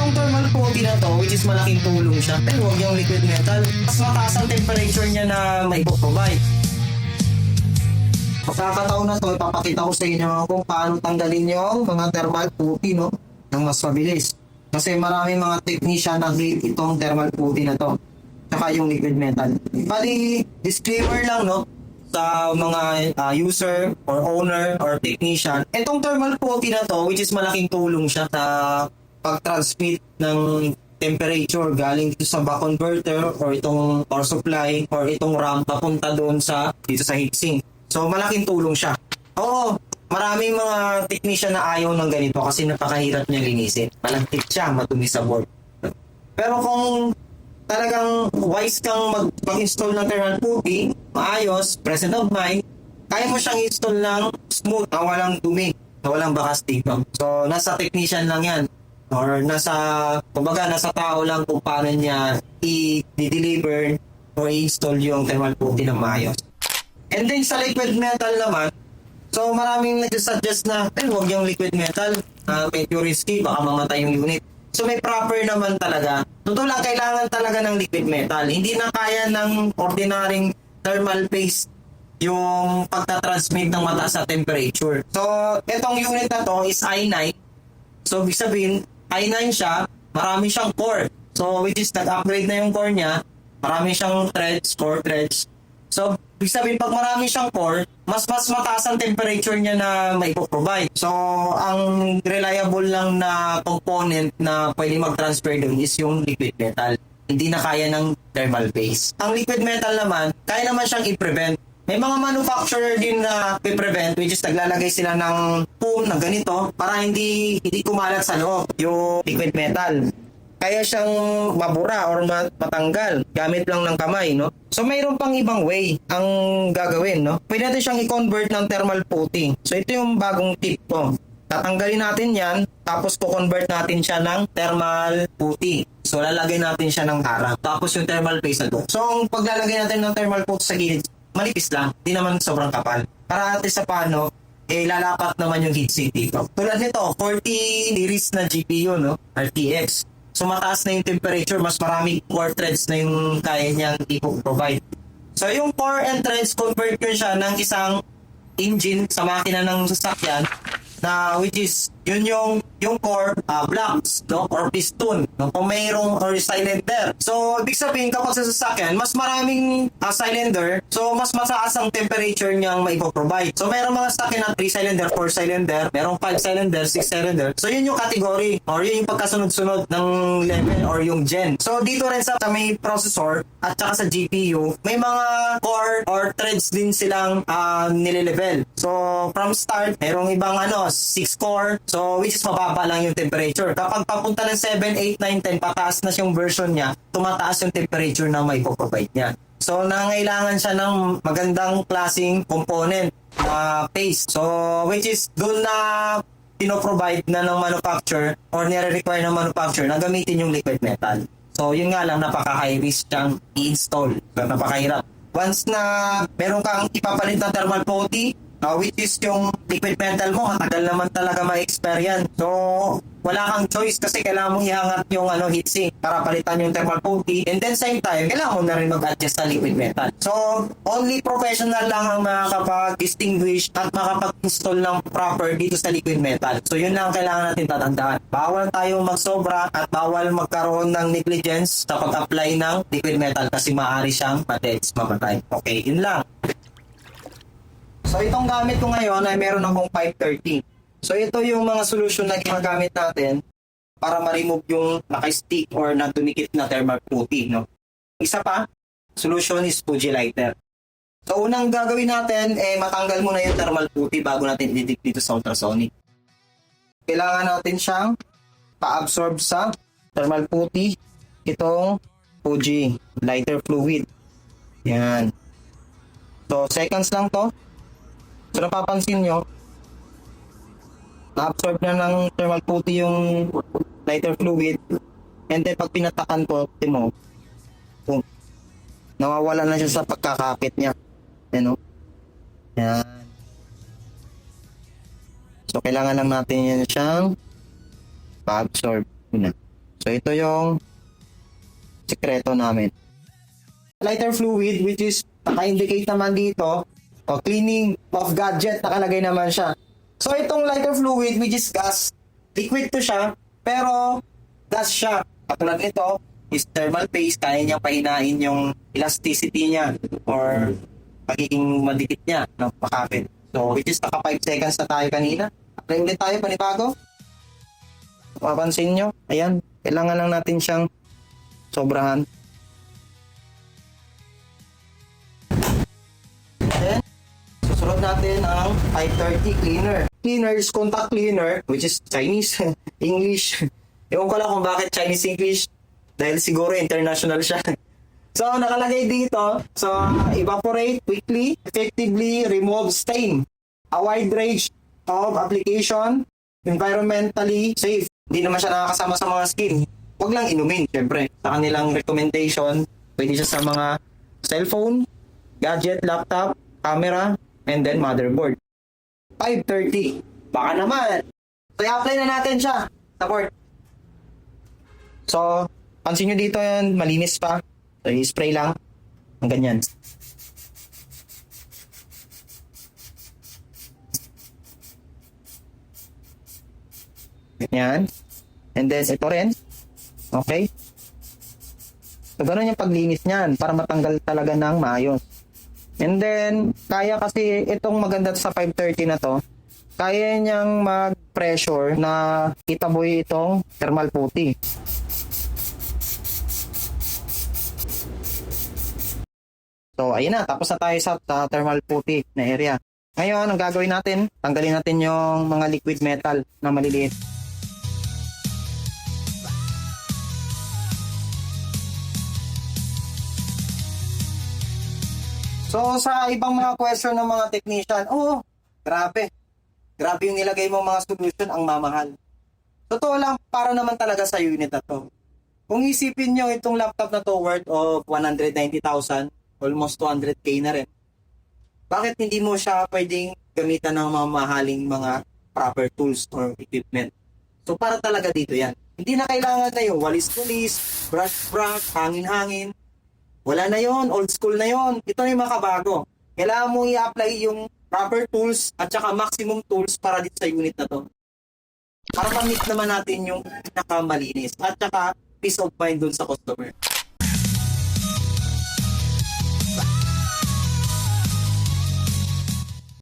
Itong thermal putty na to, which is malaking tulong siya. Pero huwag yung liquid metal. Mas mataas ang temperature niya na may provide. Pagkakataon na to, ipapakita ko sa inyo kung paano tanggalin yung mga thermal putty, no? Nang mas mabilis. Kasi maraming mga technician na hate itong thermal putty na to. Saka yung liquid metal. Bali, disclaimer lang, no? Sa mga user or owner or technician. Itong thermal putty na to, which is malaking tulong siya sa pag-transmit ng temperature galing dito sa back converter or itong power supply or itong RAM papunta doon sa dito sa heatsink. So malaking tulong siya. Oo, maraming mga technician na ayaw ng ganito kasi napakahirap niya linisin. Malangkit siya, matumi sa board. Pero kung talagang wise kang mag-install ng thermal putty, maayos, present of mind, kaya mo siyang install ng smooth, na walang dumi, na walang bakas dito. So nasa technician lang yan. Or kumbaga nasa tao lang kung paano niya i-deliver or i-install yung thermal putty ng maayos. And then sa liquid metal naman, so maraming nag-suggest na huwag yung liquid metal, medyo risky, baka mamatay yung unit. So may proper naman talaga. Totoo lang, kailangan talaga ng liquid metal. Hindi na kaya ng ordinaryong thermal paste yung pagtatransmit ng mataas na temperature. So itong unit na to is i9. So ibig sabihin, i9 siya, marami siyang core. So which is nag-upgrade na yung core niya, marami siyang threads, core threads. So ibig sabihin, pag marami siyang core, mas mataas ang temperature niya na may provide. So, ang reliable lang na component na pwede mag-transfer doon is yung liquid metal. Hindi na kaya ng thermal paste. Ang liquid metal naman, kaya naman siyang i-prevent. May mga manufacturer din na i-prevent, which is naglalagay sila ng foam na ganito para hindi kumalat sa loob yung liquid metal. Kaya siyang mabura or matanggal gamit lang ng kamay, no? So mayroon pang ibang way ang gagawin, no? Pwede natin siyang i-convert ng thermal putty. So ito yung bagong tip ko. Tatanggalin natin yan, tapos ko-convert natin siya ng thermal putty. So lalagay natin siya ng harang. Tapos yung thermal paste na to. So ang paglalagay natin ng thermal putty sa gilid, manipis lang, di naman sobrang kapal. Para natin sa paano, lalapat naman yung heatsink dito. Tulad nito, 40 degrees na GPU, no? RTX. So mataas na yung temperature, mas maraming core threads na yung kaya niyang i-provide. So yung core and threads, convert ko siya ng isang engine sa makina ng sasakyan na which is yun yung core blocks, no, or piston, no, kung mayroong or cylinder. So ibig sabihin, kapag sa sasakyan mas maraming cylinder, so mas mataas ang temperature niyang maipoprovide. So mayroong mga sasakyan na 3 cylinder, 4 cylinder, mayroong 5 cylinder, 6 cylinder. So yun yung category or yun yung pagkasunod-sunod ng level or yung gen. So dito rin sa may processor at saka sa GPU, may mga core or threads din silang nile-level. So from start, mayroong ibang 6 core. So which is mababa lang yung temperature. Kapag papunta ng 7, 8, 9, 10, pataas na yung version niya, tumataas yung temperature na may provide niya. So nangailangan siya ng magandang klaseng component na paste. So which is doon na pinoprovide na ng manufacturer or nire-require ng manufacturer na gamitin yung liquid metal. So yun nga lang, napaka-high risk siyang i-install. So, napakahirap. Once na meron kang ipapalit na thermal putty, which is yung liquid metal mo, matagal naman talaga ma-expire yan. So, wala kang choice kasi kailangan mong ihangat yung heatsink para palitan yung thermal putty. And then same time, kailangan mo na rin mag-adjust sa liquid metal. So, only professional lang ang makakapag-distinguish at makapag-install ng proper dito sa liquid metal. So, yun lang ang kailangan natin tatandaan. Bawal tayong magsobra at bawal magkaroon ng negligence sa pag-apply ng liquid metal kasi maaari siyang mamatay. Okay, yun lang. So itong gamit ko ngayon ay meron akong 530. So ito yung mga solution na ginagamit natin para ma-remove yung naka-stick or na dumikit na thermal putty, no? Isa pa, solution is Fuji lighter. So unang gagawin natin matanggal muna yung thermal putty bago natin i-dip dito sa ultrasonic. Kailangan natin siyang pa-absorb sa thermal putty itong Fuji lighter fluid. Yan. So seconds lang to. So napapansin nyo, na-absorb na ng thermal putty yung lighter fluid. And then pag pinatakan ko, boom, nawawala na siya sa pagkakapit niya. Yan o. Yan. So kailangan lang natin yan siyang pa-absorb. So ito yung sikreto namin. Lighter fluid, which is naka-indicate naman dito, o cleaning of gadget, nakalagay naman siya. So itong lighter fluid, which is gas, liquid to siya, pero gas siya. Katulad nito, is thermal paste, kaya niyang pahinain yung elasticity niya or pagiging madikit niya, no, makapit. So which is naka 5 seconds na tayo kanina. Apply ulit tayo, panibago. Mapapansin nyo, ayan, kailangan lang natin siyang sobrahan. Then, susunod natin ang 530 cleaner. Cleaner is contact cleaner, which is Chinese, English. Ewan ko lang kung bakit Chinese English, dahil siguro international siya. So, nakalagay dito, so, evaporate quickly, effectively remove stain. A wide range of application, environmentally safe. Hindi naman siya nakakasama sa mga skin. Huwag lang inumin, syempre. Sa kanilang recommendation, pwede siya sa mga cellphone, gadget, laptop, camera, and then motherboard. 530. Baka naman. So, i-apply na natin siya sa board. So, pansin nyo dito yan, malinis pa. So, i-spray lang. Ang ganyan. Ganyan. And then, ito rin. Okay. So, ganun yung paglinis niyan para matanggal talaga ng maayos. And then, kaya kasi itong maganda sa 530 na to, kaya niyang mag-pressure na itaboy itong thermal putty. So, ayun na. Tapos na tayo sa thermal putty na area. Ngayon, ang gagawin natin, tanggalin natin yung mga liquid metal na maliliit. So, sa ibang mga question ng mga technician, grabe. Grabe yung nilagay mo mga solution, ang mamahal. Totoo lang, para naman talaga sa unit na to. Kung isipin nyo itong laptop na to worth of 190,000, almost 200k na rin. Bakit hindi mo siya pwedeng gamitan ng mga mahaling mga proper tools or equipment? So, para talaga dito yan. Hindi na kailangan na yung walis-walis, brush-brush, hangin-hangin. Wala na yon, old school na yon. Ito na yung makabago. Kailangan mong i-apply yung proper tools at saka maximum tools para dito sa unit na to. Para ma-meet naman natin yung pinakamalinis at saka peace of mind dun sa customer.